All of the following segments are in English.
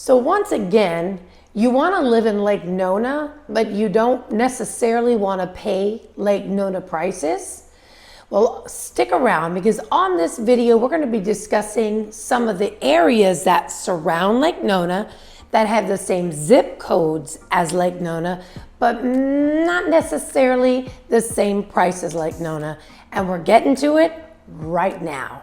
So once again, you want to live in Lake Nona, but you don't necessarily want to pay Lake Nona prices. Well, stick around because on this video, we're going to be discussing some of the areas that surround Lake Nona that have the same zip codes as Lake Nona, but not necessarily the same price as Lake Nona. And we're getting to it right now.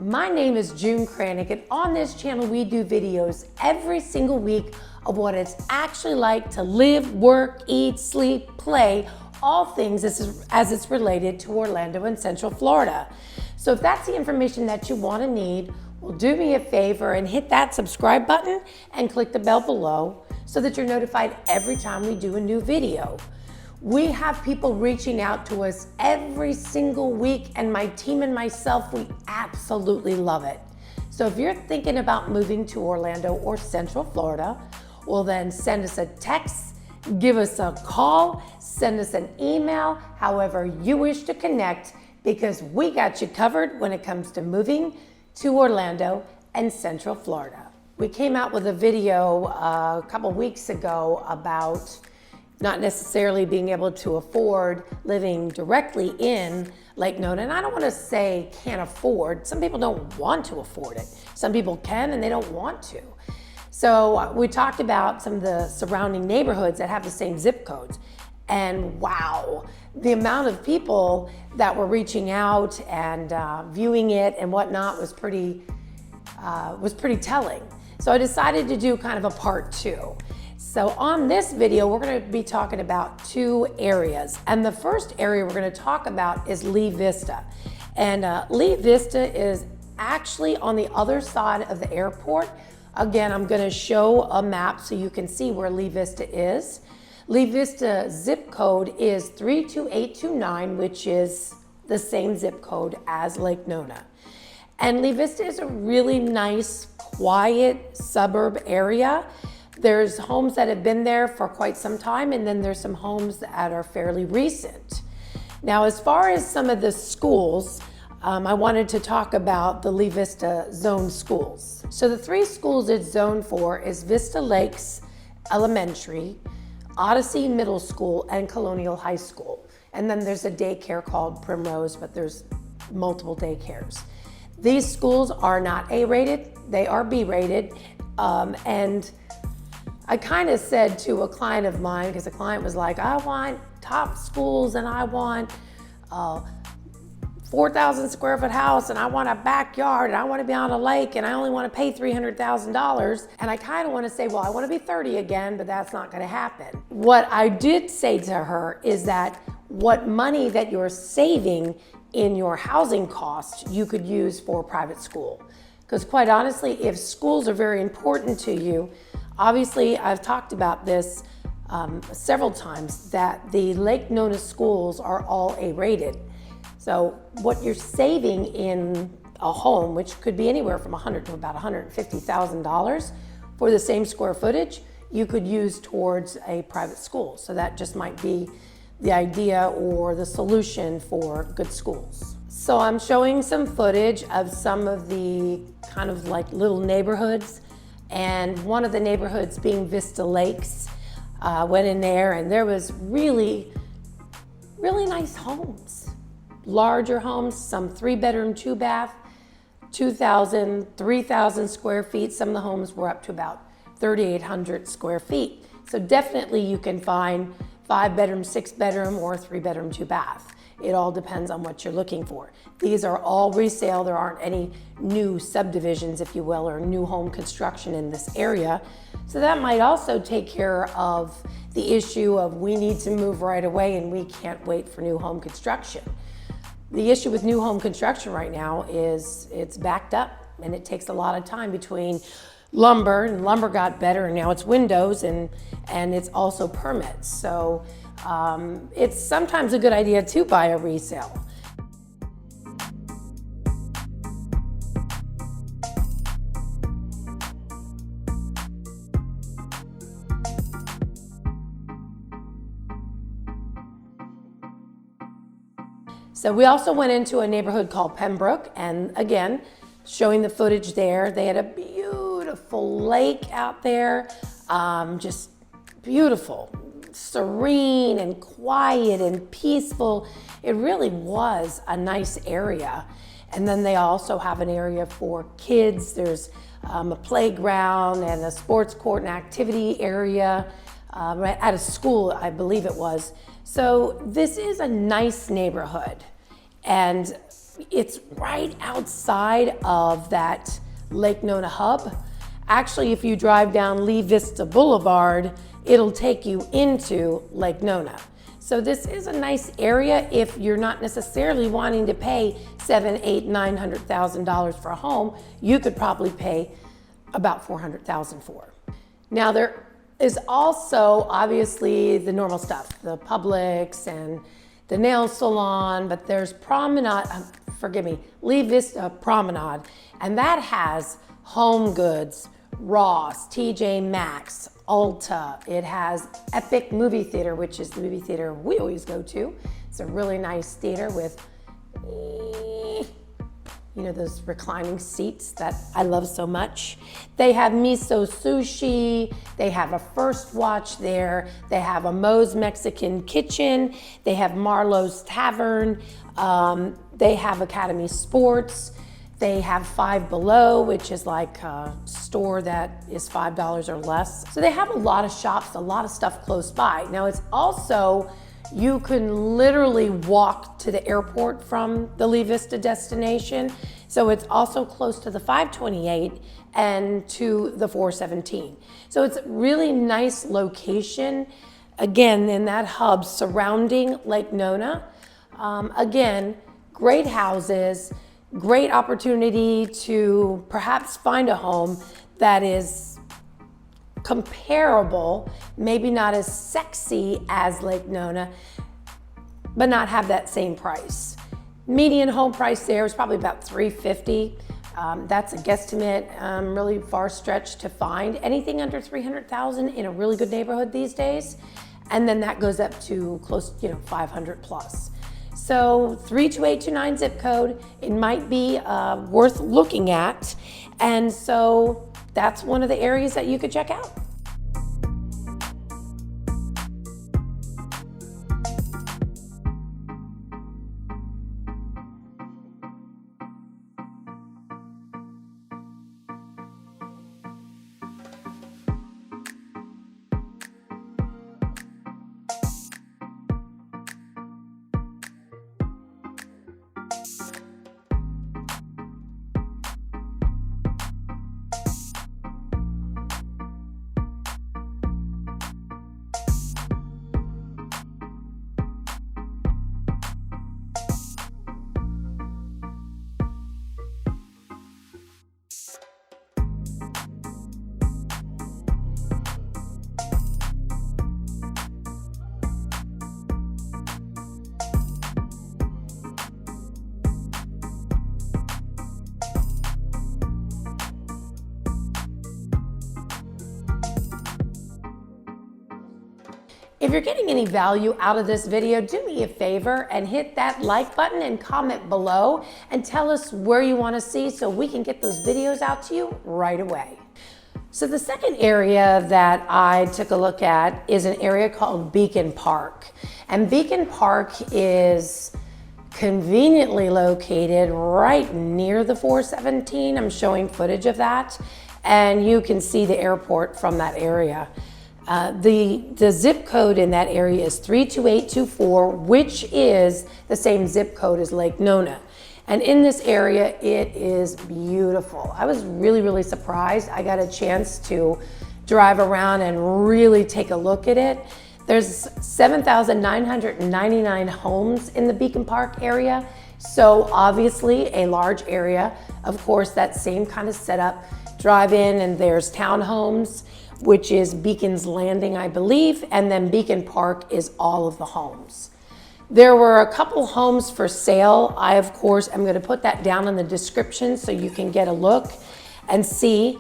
My name is June KRANICH, and on this channel we do videos every single week of what it's actually like to live, work, eat, sleep, play, all things as it's related to Orlando and Central Florida. So if that's the information that you want to need, well, do me a favor and hit that subscribe button and click the bell below so that you're notified every time we do a new video. We have people reaching out to us every single week, and my team and myself, we absolutely love it. So if you're thinking about moving to Orlando or Central Florida, well then send us a text, give us a call, send us an email, however you wish to connect, because we got you covered when it comes to moving to Orlando and Central Florida. We came out with a video a couple weeks ago about not necessarily being able to afford living directly in Lake Nona. And I don't want to say can't afford. Some people don't want to afford it. Some people can and they don't want to. So we talked about some of the surrounding neighborhoods that have the same zip codes. And wow, the amount of people that were reaching out and viewing it and whatnot was pretty telling. So I decided to do kind of a part two. So on this video, we're going to be talking about two areas. And the first area we're going to talk about is Lee Vista. And Lee Vista is actually on the other side of the airport. Again, I'm going to show a map so you can see where Lee Vista is. Lee Vista zip code is 32829, which is the same zip code as Lake Nona. And Lee Vista is a really nice, quiet suburb area. There's homes that have been there for quite some time, and then there's some homes that are fairly recent. Now, as far as some of the schools, I wanted to talk about the Lee Vista zone schools. So the three schools it's zoned for is Vista Lakes Elementary, Odyssey Middle School, and Colonial High School. And then there's a daycare called Primrose, but there's multiple daycares. These schools are not A-rated, they are B-rated, and I kind of said to a client of mine, because the client was like, I want top schools and I want 4,000 square foot house and I want a backyard and I want to be on a lake and I only want to pay $300,000. And I kind of want to say, well, I want to be 30 again, but that's not going to happen. What I did say to her is that what money that you're saving in your housing cost, you could use for private school. Because quite honestly, if schools are very important to you, obviously, I've talked about this several times, that the Lake Nona schools are all A-rated. So what you're saving in a home, which could be anywhere from $100,000 to about $150,000 for the same square footage, you could use towards a private school. So that just might be the idea or the solution for good schools. So I'm showing some footage of some of the kind of like little neighborhoods, and one of the neighborhoods being Vista Lakes. Went in there and there was really nice homes. Larger homes, some 3-bedroom, 2-bath, 2,000, 3,000 square feet. Some of the homes were up to about 3,800 square feet. So definitely you can find 5-bedroom, 6-bedroom, or 3-bedroom, 2-bath. It all depends on what you're looking for. These are all resale. There aren't any new subdivisions, if you will, or new home construction in this area. So that might also take care of the issue of we need to move right away and we can't wait for new home construction. The issue with new home construction right now is it's backed up and it takes a lot of time between lumber, and lumber got better and now it's windows, and it's also permits. So it's sometimes a good idea to buy a resale. So we also went into a neighborhood called Pembroke, and again, showing the footage there. They had a beautiful lake out there, just beautiful, serene and quiet and peaceful. It really was a nice area. And then they also have an area for kids. There's a playground and a sports court and activity area right at a school, I believe it was. So this is a nice neighborhood, and it's right outside of that Lake Nona hub. Actually, if you drive down Lee Vista Boulevard, it'll take you into Lake Nona. So this is a nice area if you're not necessarily wanting to pay $700,000, $800,000, $900,000 for a home. You could probably pay about $400,000 for. Now there is also obviously the normal stuff, the Publix and the nail salon, but there's Lee Vista Promenade, and that has Home Goods, Ross, TJ Maxx, Ulta. It has Epic Movie Theater, which is the movie theater we always go to. It's a really nice theater with, you know, those reclining seats that I love so much. They have Miso Sushi. They have a First Watch there. They have a Moe's Mexican Kitchen. They have Marlowe's Tavern. They have Academy Sports. They have Five Below, which is like a store that is $5 or less. So they have a lot of shops, a lot of stuff close by. Now it's also, you can literally walk to the airport from the Lee Vista destination. So it's also close to the 528 and to the 417. So it's a really nice location, again, in that hub surrounding Lake Nona. Again, great houses, great opportunity to perhaps find a home that is comparable, maybe not as sexy as Lake Nona, but not have that same price. Median home price there is probably about $350,000. That's a guesstimate, really far stretched to find anything under $300,000 in a really good neighborhood these days. And then that goes up to close, 500 plus. So 32829 zip code, it might be worth looking at. And so that's one of the areas that you could check out. If you're getting any value out of this video, do me a favor and hit that like button and comment below and tell us where you want to see so we can get those videos out to you right away. So the second area that I took a look at is an area called Beacon Park. And Beacon Park is conveniently located right near the 417. I'm showing footage of that, and you can see the airport from that area. The zip code in that area is 32824, which is the same zip code as Lake Nona. And in this area, it is beautiful. I was really, really surprised. I got a chance to drive around and really take a look at it. There's 7,999 homes in the Beacon Park area. So obviously a large area. Of course, that same kind of setup. Drive in and there's townhomes, which is Beacon's Landing, I believe, and then Beacon Park is all of the homes. There were a couple homes for sale. I, of course, am gonna put that down in the description so you can get a look and see.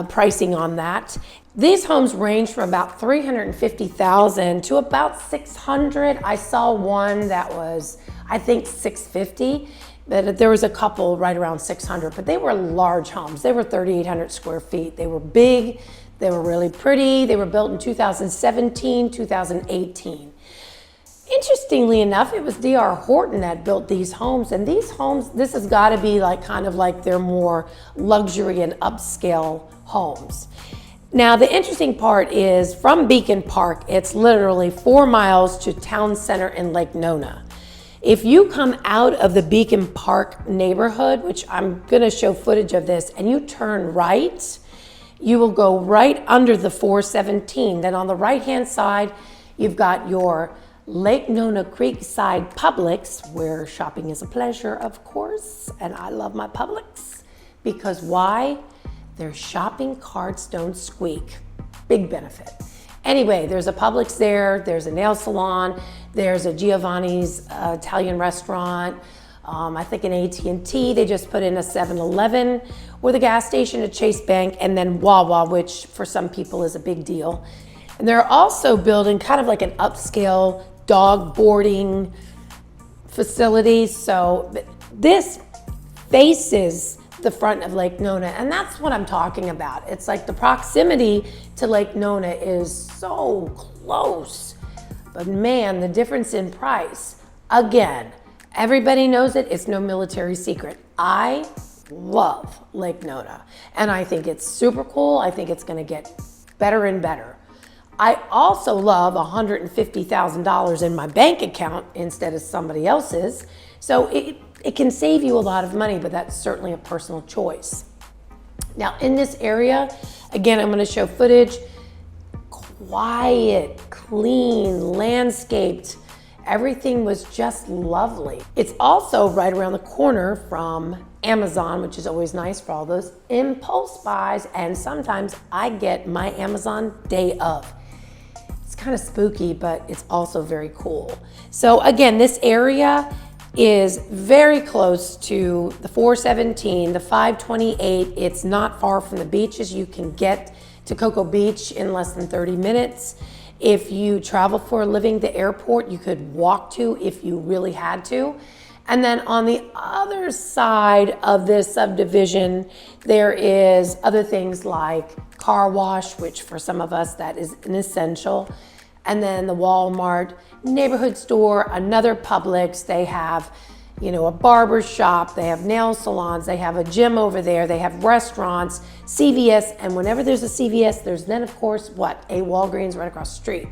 pricing on that. These homes range from about $350,000 to about $600,000. I saw one that was, I think, $650,000, but there was a couple right around $600,000, but they were large homes. They were 3,800 square feet. They were big, they were really pretty. They were built in 2017, 2018. Interestingly enough, it was D.R. Horton that built these homes, and these homes, this has got to be like kind of like their more luxury and upscale homes. Now, the interesting part is from Beacon Park, it's literally 4 miles to town center in Lake Nona. If you come out of the Beacon Park neighborhood, which I'm gonna show footage of this, and you turn right, you will go right under the 417. Then on the right-hand side, you've got your Lake Nona Creekside Publix, where shopping is a pleasure, of course, and I love my Publix, because why? Their shopping carts don't squeak. Big benefit. Anyway, there's a Publix there, there's a nail salon, there's a Giovanni's Italian restaurant, I think an AT&T, they just put in a 7-Eleven with a gas station, a Chase Bank, and then WAWA, which for some people is a big deal. And they're also building kind of like an upscale dog boarding facility. So this faces the front of Lake Nona, and that's what I'm talking about. It's like the proximity to Lake Nona is so close, but man, the difference in price, again, everybody knows it, it's no military secret. I love Lake Nona, and I think it's super cool. I think it's gonna get better and better. I also love $150,000 in my bank account instead of somebody else's, so it can save you a lot of money, but that's certainly a personal choice. Now in this area, again, I'm gonna show footage, quiet, clean, landscaped, everything was just lovely. It's also right around the corner from Amazon, which is always nice for all those impulse buys, and sometimes I get my Amazon day of. It's kind of spooky, but it's also very cool. So again, this area is very close to the 417, the 528. It's not far from the beaches. You can get to Cocoa Beach in less than 30 minutes. If you travel for a living, the airport you could walk to if you really had to. And then on the other side of this subdivision, there is other things like car wash, which for some of us that is an essential. And then the Walmart, neighborhood store, another Publix. They have, you know, a barber shop, they have nail salons, they have a gym over there, they have restaurants, CVS, and whenever there's a CVS, there's then of course, what? A Walgreens right across the street.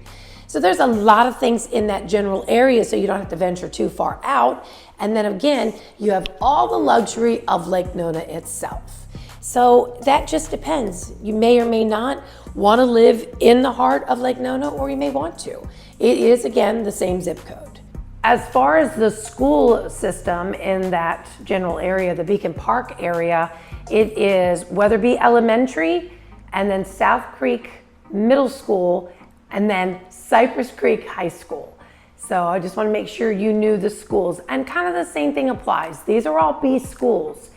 So there's a lot of things in that general area, so you don't have to venture too far out. And then again, you have all the luxury of Lake Nona itself. So that just depends. You may or may not want to live in the heart of Lake Nona, or you may want to. It is, again, the same zip code. As far as the school system in that general area, the Beacon Park area, it is WEATHERBEE Elementary, and then South Creek Middle School, and then Cypress Creek High School. So I just want to make sure you knew the schools, and kind of the same thing applies. These are all B schools.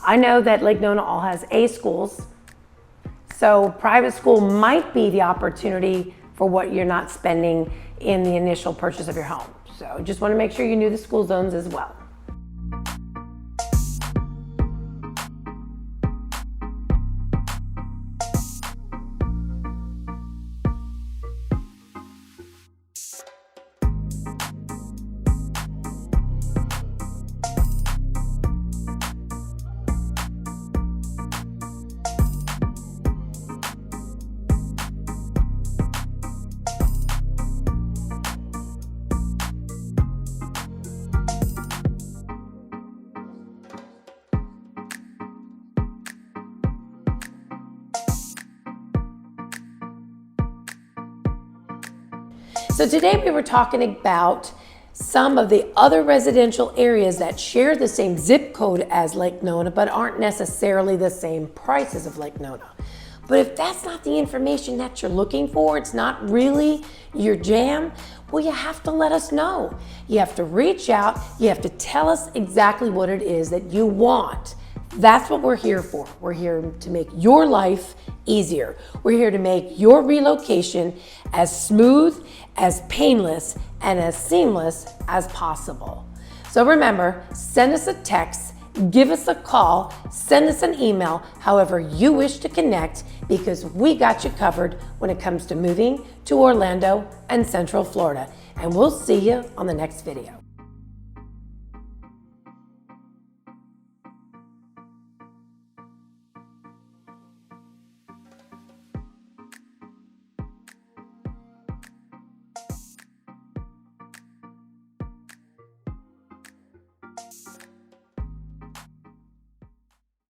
I know that Lake Nona all has A schools, so private school might be the opportunity for what you're not spending in the initial purchase of your home. So just want to make sure you knew the school zones as well. So today we were talking about some of the other residential areas that share the same zip code as Lake Nona, but aren't necessarily the same prices of Lake Nona. But if that's not the information that you're looking for, it's not really your jam, well, you have to let us know. You have to reach out, you have to tell us exactly what it is that you want. That's what we're here for. We're here to make your life easier. We're here to make your relocation as smooth, as painless, and as seamless as possible. So remember, send us a text, give us a call, send us an email, however you wish to connect, because we got you covered when it comes to moving to Orlando and Central Florida. And we'll see you on the next video.